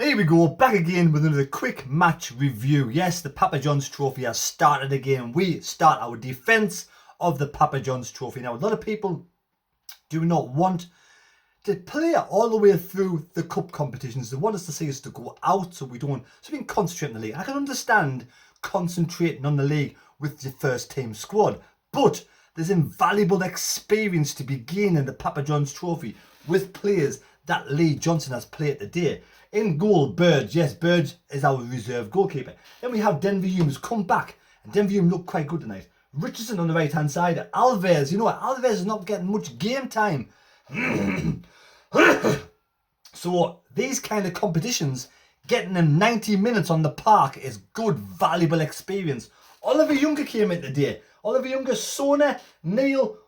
Here we go, back again with another quick match review. Yes, the Papa John's Trophy has started again. We start our defence of the Papa John's Trophy. Now, a lot of people do not want to play all the way through the cup competitions. They want us to see us to go out so we can concentrate on the league. I can understand concentrating on the league with your first team squad, but there's invaluable experience to be gained in the Papa John's Trophy with players that Lee Johnson has played today. In goal, Burge. Yes, Burge is our reserve goalkeeper. Then we have Denver Hume who's come back. And Denver Hume looked quite good tonight. Richardson on the right hand side. Alves, you know what? Alves is not getting much game time. So these kind of competitions, getting them 90 minutes on the park is good, valuable experience. Oliver Younger came in today. Oliver Younger, Sona, Neil,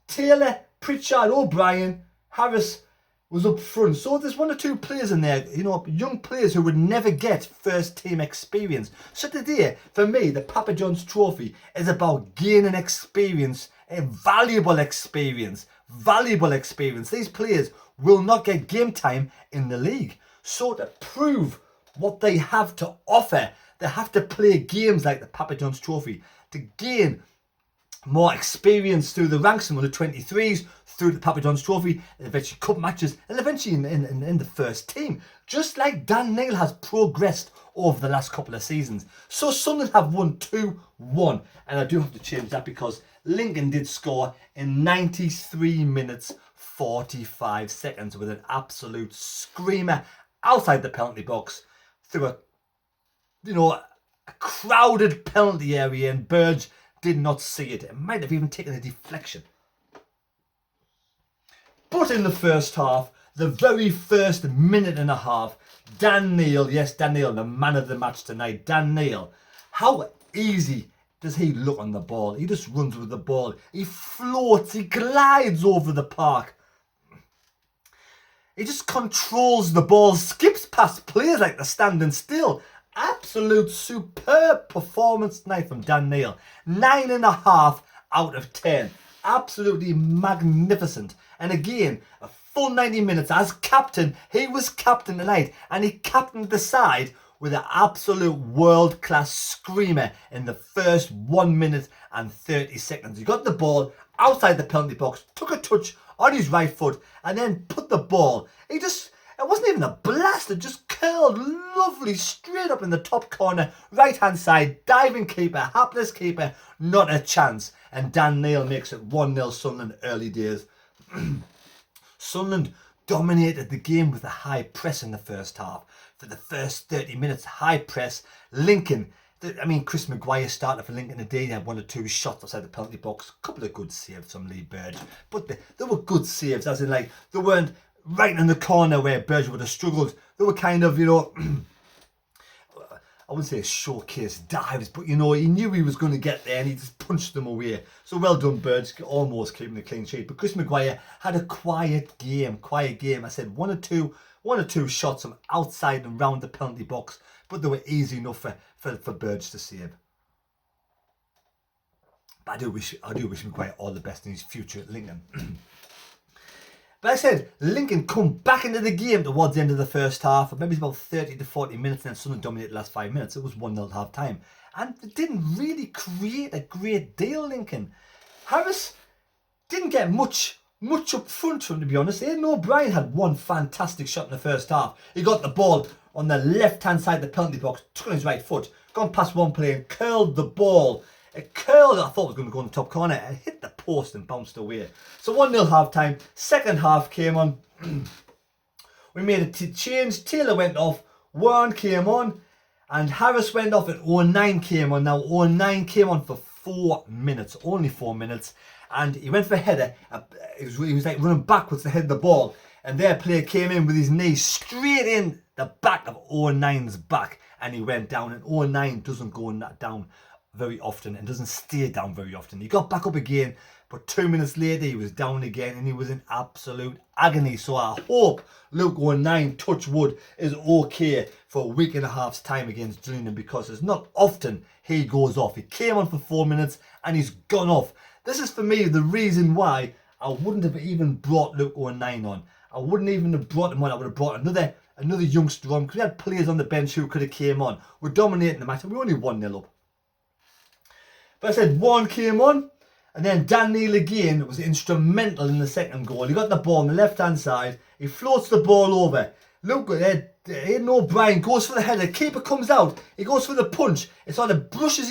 Taylor, Pritchard, O'Brien, Harris was up front. So there's one or two players in there, you know, young players who would never get first team experience. So today, for me, the Papa John's Trophy is about gaining experience, a valuable experience. These players will not get game time in the league. So to prove what they have to offer, they have to play games like the Papa John's Trophy to gain more experience through the ranks in the 23s, through the Papa John's Trophy, and eventually cup matches, and eventually in the first team. Just like Dan Neil has progressed over the last couple of seasons. So Sunderland have won 2-1, and I do have to change that because Lincoln did score in 93 minutes 45 seconds with an absolute screamer outside the penalty box through a crowded penalty area, and Burge did not see it. It might have even taken a deflection. But in the first half, the very first minute and a half, Dan Neil, yes, Dan Neil, the man of the match tonight, Dan Neil, how easy does he look on the ball? He just runs with the ball. He floats, he glides over the park. He just controls the ball, skips past players like they're standing still. Absolute superb performance tonight from Dan Neil. 9.5 out of 10. Absolutely magnificent. And again, a full 90 minutes as captain. He was captain tonight, and he captained the side with an absolute world-class screamer in the first 1 minute and 30 seconds. He got the ball outside the penalty box, took a touch on his right foot, and then put the ball. It wasn't even a blast, it just curled lovely straight up in the top corner, right hand side, diving keeper, hapless keeper, not a chance. And Dan Neil makes it 1-0 Sunderland early days. Sunderland dominated the game with a high press in the first half. For the first 30 minutes, high press. Lincoln, Chris Maguire started for Lincoln today. He had 1 or 2 shots outside the penalty box. A couple of good saves from Lee Burge. But they were good saves, as in they weren't right in the corner where Burge would have struggled. They were kind of, I wouldn't say showcase dives, but he knew he was going to get there and he just punched them away. So well done, Burge, almost keeping the clean sheet. But Chris Maguire had a quiet game. I said 1 or 2 shots from outside and round the penalty box, but they were easy enough for Burge to save. But I do wish Maguire all the best in his future at Lincoln. But I said, Lincoln come back into the game towards the end of the first half, maybe about 30 to 40 minutes, and then Sunderland dominated the last 5 minutes. It was 1-0 at half time. And they didn't really create a great deal, Lincoln. Harris didn't get much up front from him, to be honest. Aidan O'Brien had one fantastic shot in the first half. He got the ball on the left-hand side of the penalty box, took on his right foot, gone past one player and curled the ball. It curled, I thought it was going to go in the top corner, and hit the post and bounced away. So 1-0 half time. Second half came on. We made a change. Taylor went off. Warren came on. And Harris went off and 09 came on. Now 09 came on for 4 minutes. Only 4 minutes. And he went for a header. He was like running backwards to head the ball. And their player came in with his knee straight in the back of 09's back. And he went down. And 09 doesn't go down very often and doesn't stay down very often. He got back up again, but 2 minutes later he was down again and he was in absolute agony. So I hope Luke 09, touch wood, is okay for a week and a half's time against Gillingham, because it's not often he goes off. He came on for 4 minutes and he's gone off. This is for me the reason why I wouldn't have even brought Luke 09 on. I wouldn't even have brought him on. I would have brought another another youngster on, because we had players on the bench who could have came on. We're dominating the match, and we're only 1-0 up. But I said, Warren came on, and then Dan Neil again was instrumental in the second goal. He got the ball on the left-hand side. He floats the ball over. Look, Aidan O'Brien goes for the header. Keeper comes out. He goes for the punch. It sort of brushes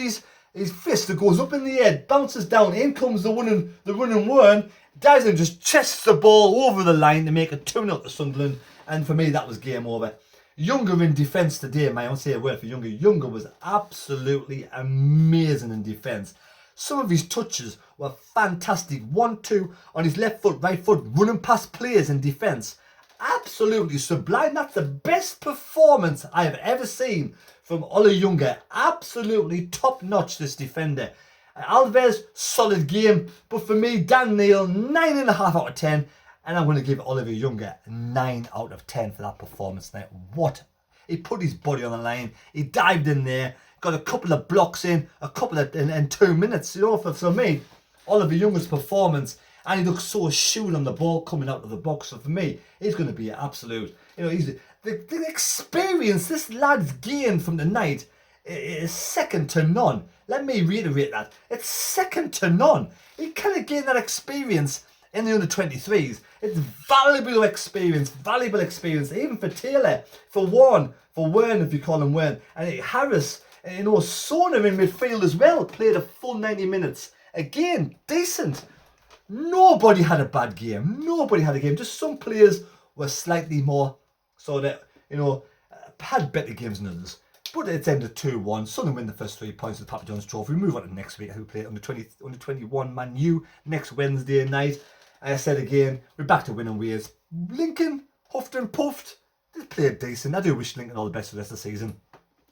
his fist. It goes up in the air, bounces down. In comes the running Warren. Dyson just chests the ball over the line to make it 2-0 to Sunderland. And for me, that was game over. Younger in defence today, man. I won't say a word for Younger. Younger was absolutely amazing in defence. Some of his touches were fantastic. 1-2 on his left foot, right foot, running past players in defence. Absolutely sublime. That's the best performance I have ever seen from Ollie Younger. Absolutely top notch, this defender. Alves, solid game. But for me, Dan Neil, 9.5 out of 10. And I'm going to give Oliver Younger 9 out of 10 for that performance tonight. What? He put his body on the line. He dived in there. Got a couple of blocks in. In 2 minutes. You know, for me, Oliver Younger's performance. And he looks so assured on the ball coming out of the box. So for me, he's going to be an absolute. You know, he's the experience this lad's gained from the night is second to none. Let me reiterate that. It's second to none. He kind of gained that experience in the under-23s. It's valuable experience, even for Taylor, for Warren, if you call him Warren, and Harris, you know, Sona in midfield as well, played a full 90 minutes. Again, decent. Nobody had a bad game. Nobody had a game. Just some players were slightly more, so that, you know, had better games than others. But it's ended 2-1. Sunderland win the first 3 points of the Papa John's Trophy. We move on to next week. Who play under 21 Man U next Wednesday night. As I said again, we're back to winning ways. Lincoln, huffed and puffed. They played decent. I do wish Lincoln all the best for the rest of the season.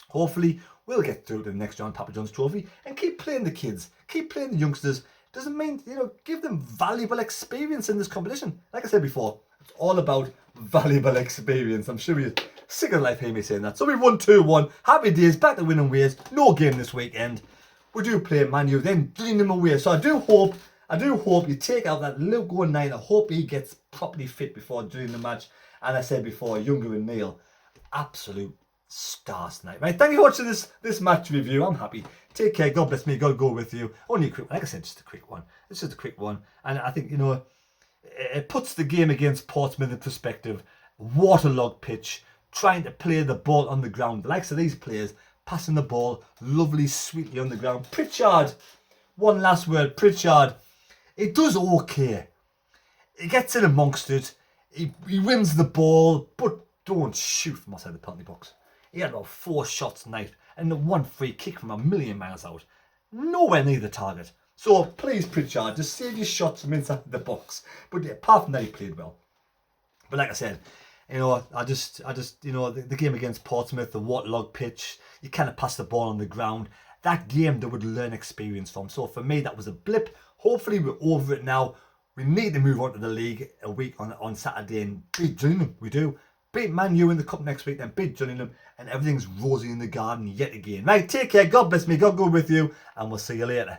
Hopefully, we'll get through to the next round Papa John's Trophy and keep playing the kids. Keep playing the youngsters. Doesn't mean, you know, give them valuable experience in this competition. Like I said before, it's all about valuable experience. I'm sure you're sick of life hearing me saying that. So we won 2-1. Happy days, back to winning ways. No game this weekend. We do play Man U, then Gillingham away. So I do hope you take out that Luke 1-9. I hope he gets properly fit before doing the match. And I said before, Younger and Neil, absolute stars tonight. Right, thank you for watching this match review. I'm happy. Take care. God bless me. God go with you. Only a quick one. Like I said, just a quick one. It's just a quick one. And I think, you know, it puts the game against Portsmouth in perspective. Waterlogged pitch, trying to play the ball on the ground. The likes of these players, passing the ball lovely, sweetly on the ground. Pritchard, one last word. Pritchard, it does okay. He gets in amongst it. He wins the ball, but don't shoot from outside the penalty box. He had about 4 shots tonight and the 1 free kick from a million miles out. Nowhere near the target. So please, Pritchard, just save your shots from inside the box. But yeah, apart from that, he played well. But like I said, you know, I just, you know, the game against Portsmouth, the waterlogged pitch, you kind of pass the ball on the ground. That game they would learn experience from. So for me, that was a blip. Hopefully we're over it now. We need to move on to the league a week on Saturday and beat Gillingham. We do. Beat Man U in the cup next week, then beat Gillingham, and everything's rosy in the garden yet again. Right, take care. God bless me. God go with you, and we'll see you later.